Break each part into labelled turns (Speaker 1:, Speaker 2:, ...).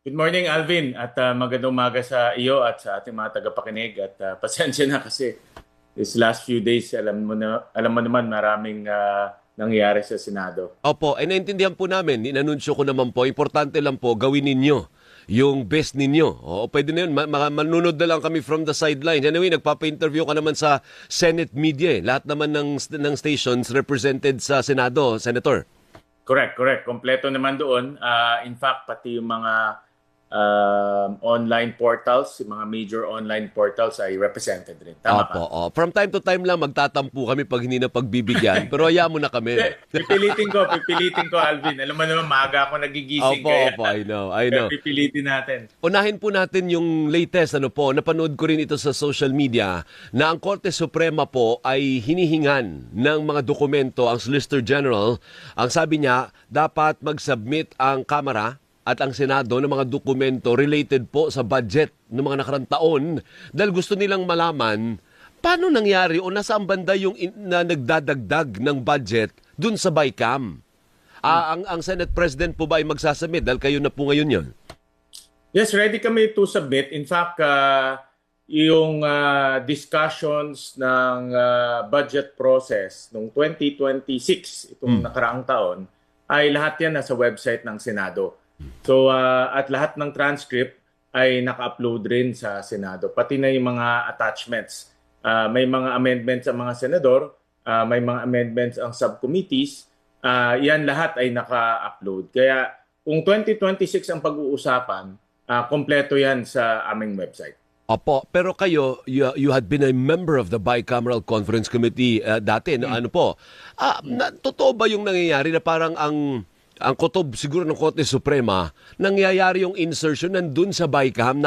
Speaker 1: Good morning, Alvin, at magandang umaga sa iyo at sa ating mga tagapakinig. At pasensya na kasi this last few days, alam mo naman maraming nangyayari sa Senado.
Speaker 2: Opo, ay naintindihan po namin, inanunsyo ko naman po, importante lang po, gawin ninyo yung best ninyo. O, pwede na yun, manunod na lang kami from the sidelines. Anyway, nagpapa-interview ka naman sa Senate media. Lahat naman ng stations represented sa Senado, Senator.
Speaker 1: Correct, correct. Kompleto naman doon. In fact, pati yung mga online portals, yung mga major online portals ay represented rin. Tama ka?
Speaker 2: Opo, from time to time lang magtatampo kami pag hindi na pagbibigyan, pero hayaan mo na kami.
Speaker 1: Pipilitin ko, Alvin. Alam mo naman, maaga ako nagigising
Speaker 2: Opo,
Speaker 1: kaya
Speaker 2: opo, I know.
Speaker 1: pipilitin natin.
Speaker 2: Unahin po natin yung latest, napanood ko rin ito sa social media, na ang Korte Suprema po ay hinihingan ng mga dokumento, ang Solicitor General. Ang sabi niya, dapat mag-submit ang Kamara at ang Senado ng mga dokumento related po sa budget ng mga nakarang taon dahil gusto nilang malaman paano nangyari o nasaan banda yung na nagdadagdag ng budget dun sa BICAM. Ang Senate President po ba ay magsasubmit dahil kayo na po ngayon yon?
Speaker 1: Yes, ready kami to submit. In fact, yung discussions ng budget process noong 2026, itong nakaraang taon, ay lahat yan nasa website ng Senado. So, at lahat ng transcript ay naka-upload rin sa Senado. Pati na yung mga attachments. May mga amendments ang mga senador, may mga amendments ang subcommittees. Yan lahat ay naka-upload. Kaya kung 2026 ang pag-uusapan, kompleto yan sa aming website.
Speaker 2: Opo, pero kayo, you had been a member of the Bicameral Conference Committee dati. Ano po? Totoo ba yung nangyayari na parang ang kutob siguro ng Korte Suprema, nangyayari yung insertion nandun sa BICAM,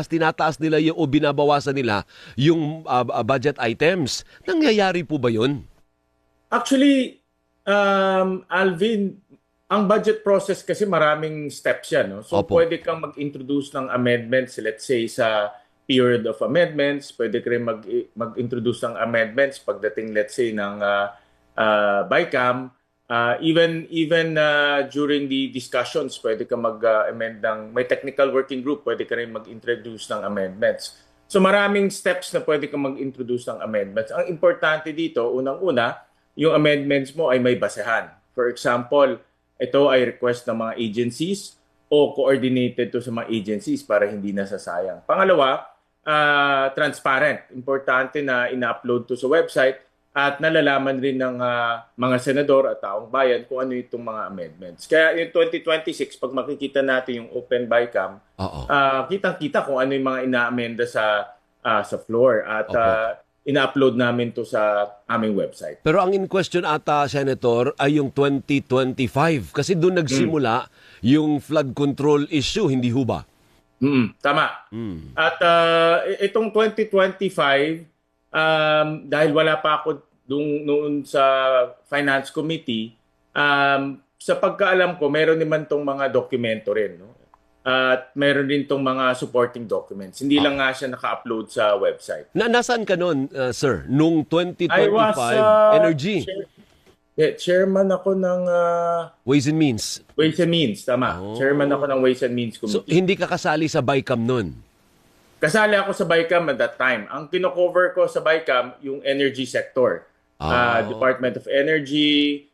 Speaker 2: tinataas nila yung, o binabawasan nila yung budget items. Nangyayari po ba yun?
Speaker 1: Actually, Alvin, ang budget process kasi maraming steps yan. No? So
Speaker 2: Opo.
Speaker 1: pwede kang mag-introduce ng amendments, let's say sa period of amendments. Pwede ka rin mag-introduce ng amendments pagdating, let's say, ng BICAM. Even during the discussions, pwede ka mag-amend may technical working group, pwede ka rin mag-introduce ng amendments. So maraming steps na pwede ka mag-introduce ng amendments. Ang importante dito, unang-una, yung amendments mo ay may basehan. For example, ito ay request ng mga agencies o coordinated to sa mga agencies para hindi nasasayang. Pangalawa, transparent. Importante na ina-upload to sa website at nalalaman rin ng mga senador at taong bayan kung ano itong mga amendments. Kaya yung 2026, pag makikita natin yung Open BICAM, kitang-kita kung ano yung mga ina-amenda sa floor at ina-upload namin to sa aming website.
Speaker 2: Pero ang in question ata, Senator, ay yung 2025. Kasi doon nagsimula yung flood control issue, hindi ho ba?
Speaker 1: Tama. At itong 2025, dahil wala pa ako noon sa Finance Committee, sa pagkaalam ko, meron naman tong mga dokumento rin. No? At meron din tong mga supporting documents. Hindi lang nga siya naka-upload sa website.
Speaker 2: Nasaan ka noon, sir? Nung 2025
Speaker 1: I was,
Speaker 2: Energy?
Speaker 1: Chairman ako ng
Speaker 2: Ways and Means.
Speaker 1: Ways and Means. Tama. Chairman ako ng Ways and Means
Speaker 2: So,
Speaker 1: Committee.
Speaker 2: hindi ka kasali sa BICAM noon?
Speaker 1: Kasali ako sa BICAM at that time. Ang kino-cover ko sa BICAM, yung energy sector. Department of Energy,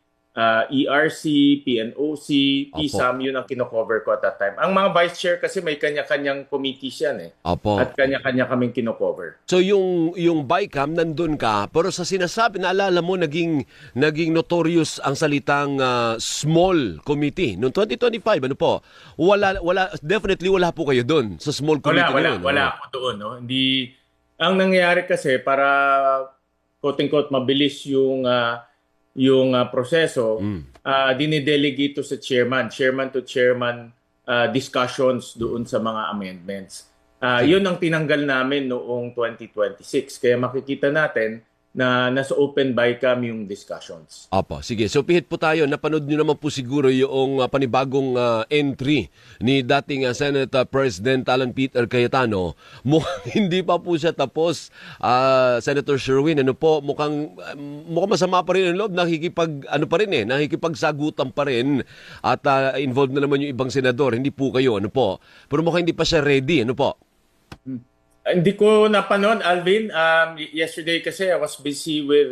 Speaker 1: ERC, PNOC, PSAM, yun ang kino-cover ko at that time. Ang mga vice chair kasi may kanya-kanyang committees yan eh.
Speaker 2: Opo.
Speaker 1: At kanya-kanya kaming kino-cover.
Speaker 2: So yung BICAM nandun ka, pero sa sinasabi, naalala mo naging notorious ang salitang small committee. Noong 2025, ano po? Definitely wala po kayo doon sa small committee.
Speaker 1: Wala ako doon. No? Hindi, ang nangyayari kasi para quote-unquote mabilis yung proseso, dinidelegate to sa chairman to chairman discussions doon sa mga amendments. Yun ang tinanggal namin noong 2026. Kaya makikita natin na nasa open BICAM yung discussions.
Speaker 2: Opo, sige. So pihit po tayo. Napanood nyo naman po siguro yung panibagong entry ni dating Senate President Alan Peter Cayetano. Mukhang hindi pa po siya tapos. Senator Sherwin, ano po, mukhang masama pa rin ang loob. Nakikipagsagutan pa rin. At involved na naman yung ibang senador. Hindi po kayo, ano po. Pero mukhang hindi pa siya ready, ano po.
Speaker 1: Hindi ko napanood, Alvin. Yesterday kasi I was busy with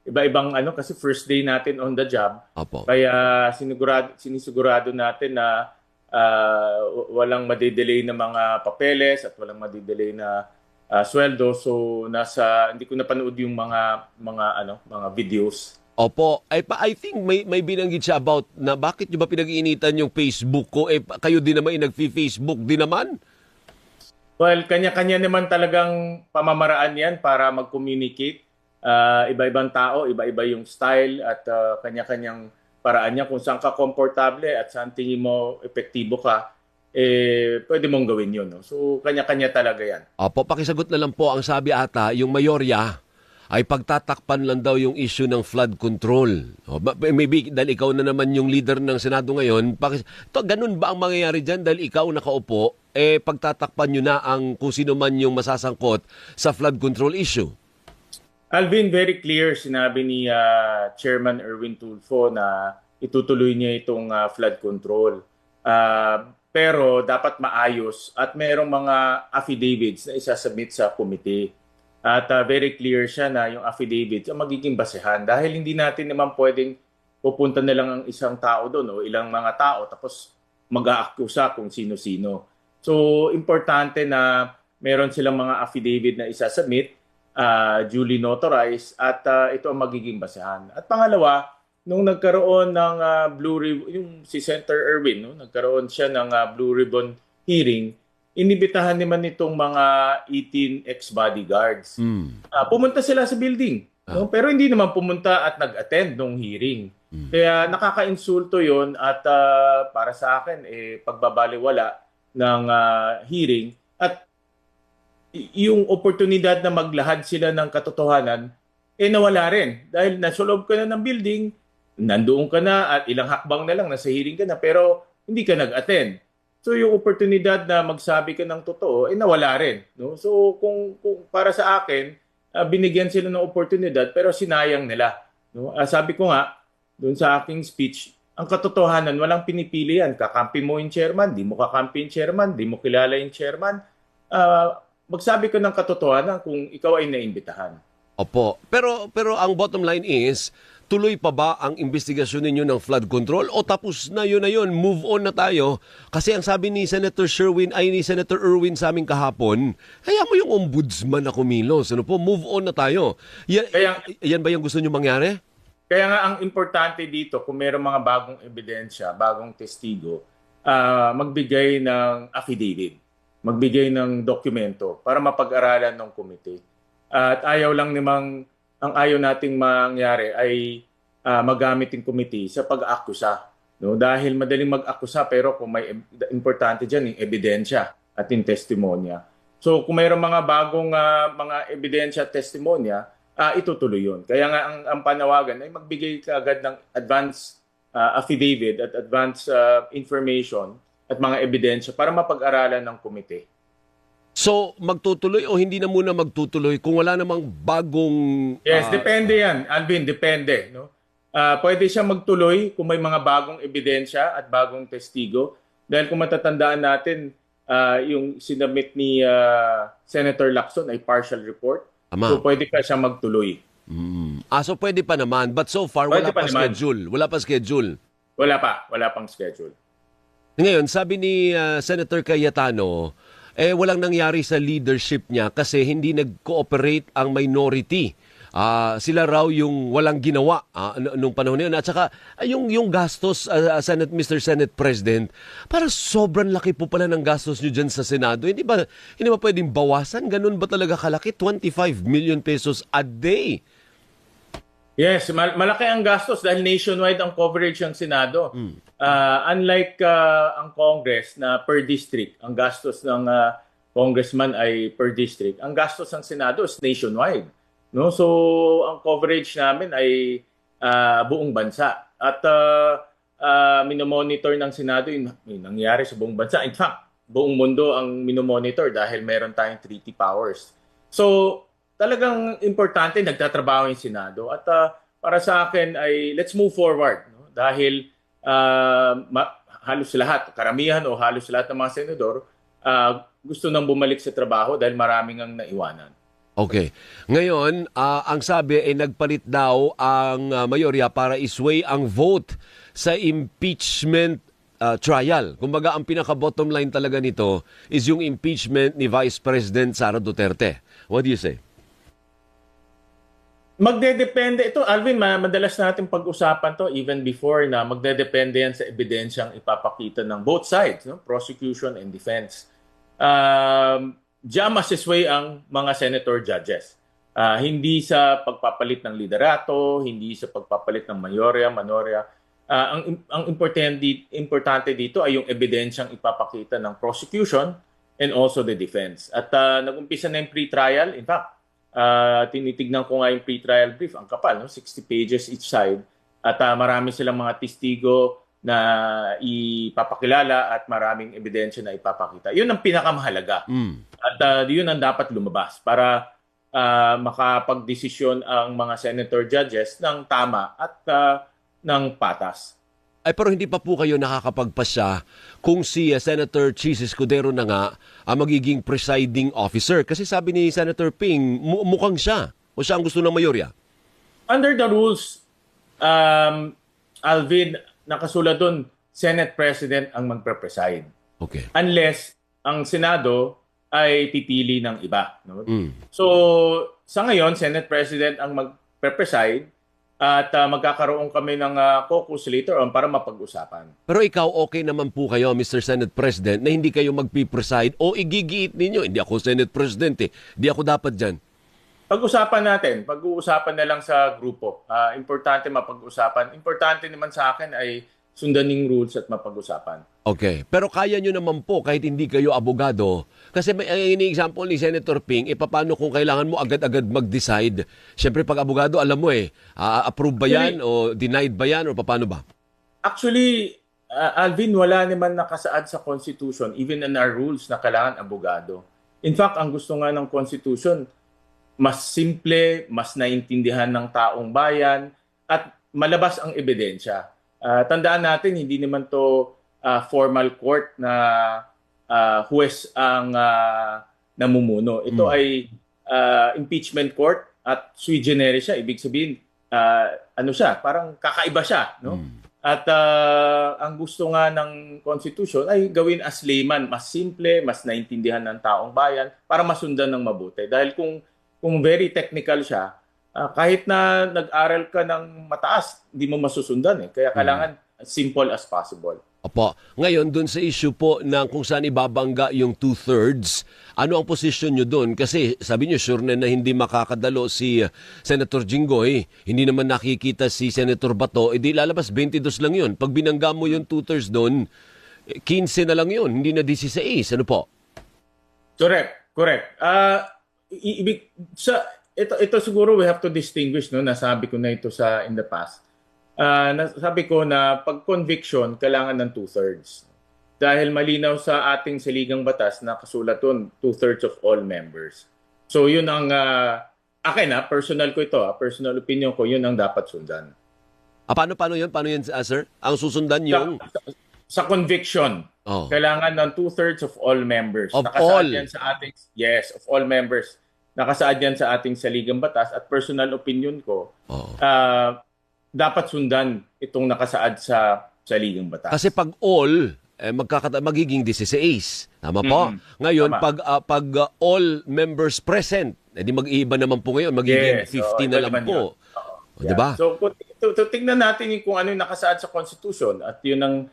Speaker 1: iba-ibang kasi first day natin on the job.
Speaker 2: Opo.
Speaker 1: Kaya sinisigurado natin na walang madidelay na mga papeles at walang madidelay na sweldo. So hindi ko napanood yung mga videos.
Speaker 2: Opo. I think may binanggit siya about na bakit nyo ba pinag-iinitan yung Facebook ko? Kayo din naman nag-Facebook din naman?
Speaker 1: Well, kanya-kanya naman talagang pamamaraan yan para mag-communicate. Iba-ibang tao, iba-iba yung style at kanya-kanyang paraan niya. Kung saan ka komportable at saan tingin mo epektibo ka, pwede mong gawin yun. No? So, kanya-kanya talaga yan.
Speaker 2: Opo, pakisagot na lang po ang sabi ata, yung mayorya ay pagtatakpan lang daw yung issue ng flood control. Maybe dahil ikaw na naman yung leader ng Senado ngayon, ganun ba ang mangyayari dyan dahil ikaw nakaupo, pagtatakpan nyo na ang kung sino man yung masasangkot sa flood control issue?
Speaker 1: Alvin, very clear, sinabi ni Chairman Erwin Tulfo na itutuloy niya itong flood control. Pero dapat maayos at mayroong mga affidavits na isasubmit sa committee. At very clear siya na yung affidavits ang magiging basehan dahil hindi natin naman pwedeng pupunta na lang ang isang tao doon o ilang mga tao tapos mag-aakusa kung sino-sino. So, importante na meron silang mga affidavit na isasubmit, duly notarized at ito ang magiging basehan. At pangalawa, nung nagkaroon ng Blue Ribbon, yung si Senator Erwin, no, nagkaroon siya ng Blue Ribbon hearing, inibitahan naman itong mga 18 ex-bodyguards. Pumunta sila sa building. No? Pero hindi naman pumunta at nag-attend ng hearing. Kaya nakaka-insulto yon at para sa akin, pagbabaliwala ng hearing. At yung oportunidad na maglahad sila ng katotohanan, nawala rin. Dahil nasa loob ka na ng building, nandoon ka na at ilang hakbang na lang, nasa hearing ka na, pero hindi ka nag-attend. So yung oportunidad na magsabi ka ng totoo, nawala rin. No? So kung para sa akin, binigyan sila ng oportunidad pero sinayang nila. No? Sabi ko nga, doon sa aking speech, ang katotohanan, walang pinipili yan. Kakampi mo yung chairman, di mo kakampi yung chairman, di mo kilala yung chairman. Magsabi ka ng katotohanan kung ikaw ay naimbitahan.
Speaker 2: Opo. Pero ang bottom line is, tuloy pa ba ang investigasyon ninyo ng flood control o tapos na yun, move on na tayo? Kasi ang sabi ni Senator Sherwin ay ni Senator Erwin sa amin kahapon, kaya mo yung ombudsman na kumilos. Ano po, move on na tayo. Yan ba yung gusto nyo mangyari?
Speaker 1: Kaya nga ang importante dito, kung mayroong mga bagong ebidensya, bagong testigo, magbigay ng affidavit, magbigay ng dokumento para mapag-aralan ng komite. At ang ayaw nating mangyari ay magamit yung committee sa pag-akusa. No? Dahil madaling mag-akusa pero kung may importante dyan yung ebidensya at yung testimonya. So kung mayroong mga bagong mga ebidensya at testimonya, itutuloy yun. Kaya nga ang panawagan ay magbigay ka agad ng advance affidavit at advance information at mga ebidensya para mapag-aralan ng komite.
Speaker 2: So, magtutuloy o hindi na muna magtutuloy kung wala namang bagong...
Speaker 1: Yes, depende yan, Alvin, depende. No? Pwede siya magtuloy kung may mga bagong ebidensya at bagong testigo. Dahil kung matatandaan natin, yung sinabit ni Senator Lacson ay partial report. So, pwede ka siya magtuloy.
Speaker 2: So pwede pa naman. But so far, wala pa schedule. Wala pa schedule.
Speaker 1: Wala pang schedule.
Speaker 2: Ngayon, sabi ni Senator Cayetano, walang nangyari sa leadership niya kasi hindi nag-cooperate ang minority. Sila raw yung walang ginawa nung panahon na yun. At saka yung gastos, Mr. Senate President, para sobrang laki po pala ng gastos nyo dyan sa Senado. Hindi ba pwedeng bawasan? Ganun ba talaga kalaki? 25 million pesos a day.
Speaker 1: Yes, malaki ang gastos dahil nationwide ang coverage ng Senado. Unlike ang Congress na per district, ang gastos ng congressman ay per district. Ang gastos ng Senado is nationwide. no? So ang coverage namin ay buong bansa at minomonitor ng Senado yung nangyayari sa buong bansa. In fact, buong mundo ang minomonitor dahil meron tayong treaty powers. So talagang importante nagtatrabaho yung Senado at para sa akin ay let's move forward, no? Dahil halos lahat, karamihan o halos lahat ng mga senador gusto nang bumalik sa trabaho dahil maraming ang naiwanan.
Speaker 2: Okay. Ngayon, ang sabi ay nagpalit daw ang mayorya para isway ang vote sa impeachment trial. Kumbaga, ang pinaka-bottom line talaga nito is yung impeachment ni Vice President Sara Duterte. What do you say?
Speaker 1: Magdedepende. Ito, Alvin, madalas natin pag-usapan to even before na magdedepende yan sa ebidensyang ipapakita ng both sides, no? Prosecution and defense. Diyan masisway ang mga senator judges. Hindi sa pagpapalit ng liderato, hindi sa pagpapalit ng mayorya, manorya. Ang importante dito ay yung ebidensyang ipapakita ng prosecution and also the defense. At nag-umpisa na yung pre-trial. In fact, tinitignan ko nga yung pre-trial brief. Ang kapal, no? 60 pages each side. At marami silang mga testigo na ipapakilala at maraming ebidensya na ipapakita. Yun ang pinakamahalaga. At yun ang dapat lumabas para makapagdesisyon ang mga senator judges ng tama at ng patas.
Speaker 2: Ay, pero hindi pa po kayo nakakapagpasya kung si Senator Chis Escudero na nga ang magiging presiding officer. Kasi sabi ni Senator Ping, mukhang siya. O siya ang gusto ng mayorya.
Speaker 1: Under the rules, Alvin, nakasulat doon, Senate President ang magpe-preside.
Speaker 2: Okay.
Speaker 1: Unless ang Senado ay pipili ng iba. No? So, sa ngayon, Senate President ang magpe-preside at magkakaroon kami ng caucus later on para mapag-usapan.
Speaker 2: Pero ikaw, okay naman po kayo, Mr. Senate President, na hindi kayo magpipreside o igigiit ninyo. Hindi ako Senate President eh. Hindi ako dapat dyan.
Speaker 1: Pag-usapan natin. Pag-uusapan na lang sa grupo. Importante mapag-usapan. Importante naman sa akin ay sundan yung rules at mapag-usapan.
Speaker 2: Okay. Pero kaya nyo naman po kahit hindi kayo abogado. Kasi may ini-example ni Senator Ping, paano kung kailangan mo agad-agad mag-decide? Siyempre pag abogado, alam mo approve ba yan o denied ba yan o paano ba?
Speaker 1: Actually, Alvin, wala naman nakasaad sa Constitution, even in our rules, na kailangan abogado. In fact, ang gusto nga ng Constitution, mas simple, mas naintindihan ng taong bayan, at malabas ang ebidensya. Tandaan natin, hindi naman to formal court na huwes ang namumuno. Ito ay impeachment court at sui generis siya. Ibig sabihin, ano siya, parang kakaiba siya. No? At ang gusto nga ng Constitution ay gawin as layman, mas simple, mas naintindihan ng taong bayan para masundan ng mabuti. Dahil kung very technical siya, kahit na nag-aral ka ng mataas, hindi mo masusundan eh. Kaya kailangan as simple as possible.
Speaker 2: Opo. Ngayon, dun sa issue po ng kung saan ibabangga yung 2/3, ano ang posisyon nyo dun? Kasi sabi nyo, sure na hindi makakadalo si Senator Jinggoy. Hindi naman nakikita si Senator Bato. Di lalabas 22 lang yun. Pag binangga mo yung 2/3 dun, 15 na lang yun. Hindi na 16. Ano po?
Speaker 1: Correct. Ito siguro we have to distinguish, no? Nasabi ko na ito in the past. Nasabi ko na pag conviction kailangan ng 2/3. Dahil malinaw sa ating saligang batas na kasulat doon 2/3 of all members. So yun ang akin personal ko ito, personal opinion ko, yun ang dapat sundan.
Speaker 2: Paano yun? Paano yun, sir? Ang susundan yung
Speaker 1: sa conviction. Kailangan ng 2/3 of all members.
Speaker 2: Of
Speaker 1: Nakasaad
Speaker 2: all?
Speaker 1: yan sa ating, yes, of all members. Nakasaad yan sa ating saligang batas at personal opinion ko, dapat sundan itong nakasaad sa saligang batas.
Speaker 2: Kasi pag all, magiging 16. Tama po? Ngayon,
Speaker 1: tama.
Speaker 2: pag all members present, edi mag-iiba naman po ngayon, magiging 50 na lang po.
Speaker 1: Yeah.
Speaker 2: Diba?
Speaker 1: So, tingnan natin kung ano yung nakasaad sa Constitution at yun ang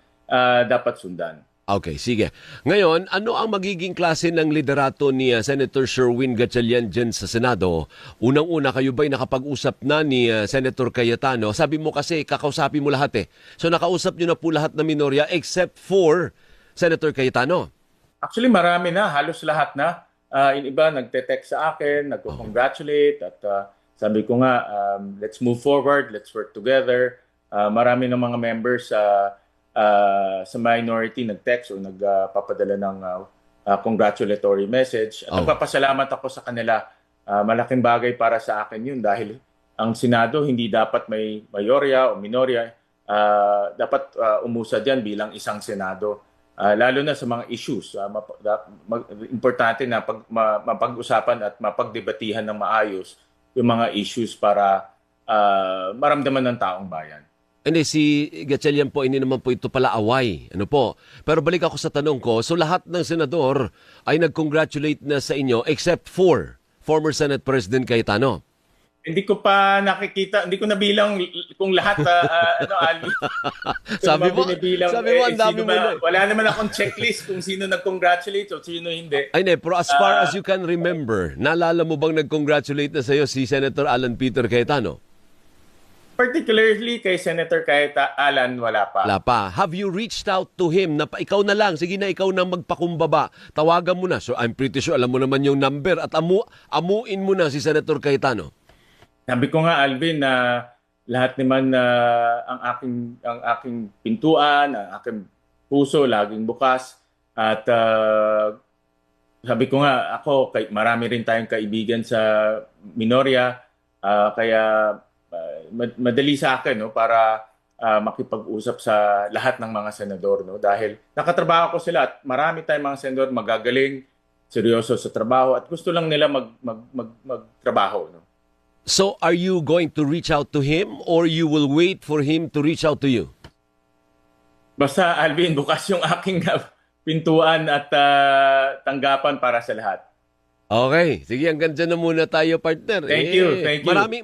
Speaker 1: dapat sundan.
Speaker 2: Okay, sige. Ngayon, ano ang magiging klase ng liderato ni Senator Sherwin Gatchalian dyan sa Senado? Unang-una, kayo ba'y nakapag-usap na ni Senator Cayetano? Sabi mo kasi, kakausapin mo lahat eh. So nakausap nyo na po lahat na minorya except for Senator Cayetano?
Speaker 1: Actually, marami na. Halos lahat na. Yung iba nagte-text sa akin, nagko-congratulate at Sabi ko nga, let's move forward, let's work together. Marami ng mga members sa minority nag-text o nagpapadala ng congratulatory message. At nagpapasalamat ako sa kanila. Malaking bagay para sa akin yun dahil ang Senado hindi dapat may mayorya o minorya. Dapat umusad yan bilang isang Senado. Lalo na sa mga issues. Importante na mapag-usapan at mapagdebatihan ng maayos yung mga issues para maramdaman ng taong bayan.
Speaker 2: Hindi, si Gatchalian po, hindi naman po ito pala away. Ano po? Pero balik ako sa tanong ko, so lahat ng senador ay nag-congratulate na sa inyo except for former Senate President Cayetano.
Speaker 1: Hindi ko pa nakikita, hindi ko nabilang kung lahat, Alvin.
Speaker 2: Sabi mo, ang dami mo na.
Speaker 1: Wala naman akong checklist kung sino nag-congratulate o sino hindi.
Speaker 2: Ay, ne, pero as far as you can remember, naalala mo bang nag-congratulate na sa'yo si Senator Alan Peter Cayetano?
Speaker 1: Particularly kay Senator Alan, wala pa.
Speaker 2: Wala pa. Have you reached out to him na ikaw na lang, sige na ikaw na magpakumbaba, tawagan mo na. So I'm pretty sure alam mo naman yung number at amuin mo na si Senator Cayetano.
Speaker 1: Sabi ko nga, Alvin, na lahat naman ang aking pintuan, ang aking puso laging bukas. At sabi ko nga, marami rin tayong kaibigan sa minorya, kaya madali sa akin, no, para makipag-usap sa lahat ng mga senador, no, dahil nakatrabaho ko sila at marami tayong mga senador magagaling, seryoso sa trabaho at gusto lang nila magtrabaho, no.
Speaker 2: So are you going to reach out to him or you will wait for him to reach out to you?
Speaker 1: Basta, Alvin, bukas yung aking pintuan at tanggapan para sa lahat.
Speaker 2: Okay. Sige, hanggang dyan na muna tayo, partner.
Speaker 1: Thank you.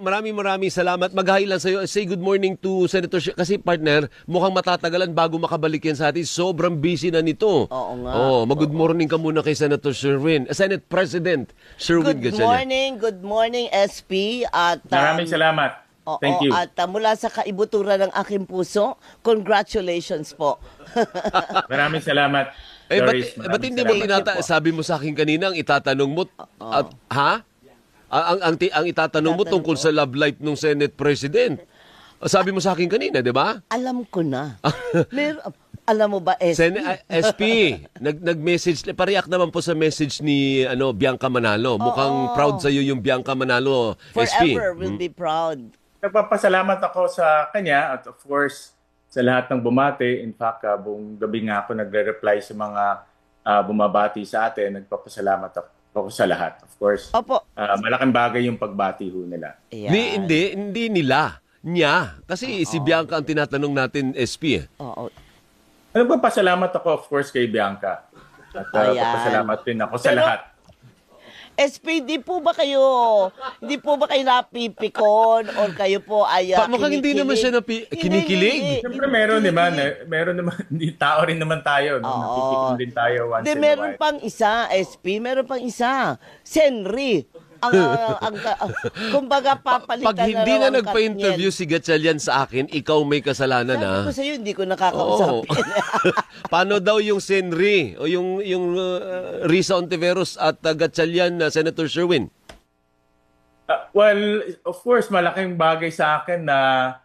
Speaker 2: Maraming salamat. Mag-hi lang sa'yo. Say good morning to Senator kasi, partner, mukhang matatagalan bago makabalik yan sa atin. Sobrang busy na nito.
Speaker 3: Oo nga.
Speaker 2: Mag-good morning ka muna kay Senator Sherwin. Senate President Sherwin Gatchalian.
Speaker 3: Good morning, SP. At,
Speaker 1: Maraming salamat. Thank you.
Speaker 3: At mula sa kaibuturan ng aking puso, congratulations po.
Speaker 1: Maraming salamat.
Speaker 2: Ba't hindi mo sabi mo sa akin kanina ang itatanong mo ha? Ang itatanong mo tungkol sa love life ng Senate President. Sabi mo sa akin kanina, 'di ba?
Speaker 3: Alam ko na. Alam mo ba, SP?
Speaker 2: SP, nag-message, pareact naman po sa message ni Bianca Manalo. Mukhang proud sa iyo yung Bianca Manalo, SP.
Speaker 3: Forever will be proud.
Speaker 1: Nagpapasalamat ako sa kanya at of course sa lahat ng bumati. In fact, buong gabi nga ako nagre-reply sa mga bumabati sa atin. Nagpapasalamat ako sa lahat. Of course,
Speaker 3: Opo.
Speaker 1: malaking bagay yung pagbati ho nila.
Speaker 2: Hindi nila. Niya. Kasi si Bianca ang tinatanong natin, SP.
Speaker 3: Oo.
Speaker 1: Nagpapasalamat ako, of course, kay Bianca. At nagpapasalamat din ako sa lahat.
Speaker 3: SP, hindi po ba kayo napipikon or kayo po ay
Speaker 2: Mukhang hindi naman siya kinikilig.
Speaker 1: Siyempre meron naman, hindi tao rin naman tayo. No? Napipikon din tayo once in a while.
Speaker 3: Meron pang isa, SP, meron pang isa. Senri. Kumbaga papalitan
Speaker 2: Pag hindi na
Speaker 3: ang
Speaker 2: nagpa-interview si Gatchalian sa akin, ikaw may kasalanan.
Speaker 3: Sabi ko sa'yo, hindi ko nakakausapin.
Speaker 2: Paano daw yung Senri o yung Risa Ontiveros at Gatchalian na Senator Sherwin?
Speaker 1: Well, of course, malaking bagay sa akin na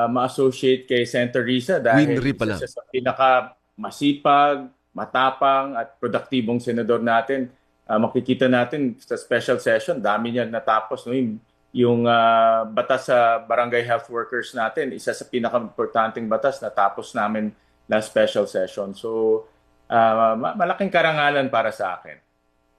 Speaker 1: ma-associate kay Senator Risa dahil isa sa pinaka-masipag, matapang at produktibong senador natin. Makikita natin sa special session, dami niya natapos. No? Yung batas sa barangay health workers natin, isa sa pinaka-importanting batas natapos namin na special session. So, malaking karangalan para sa akin.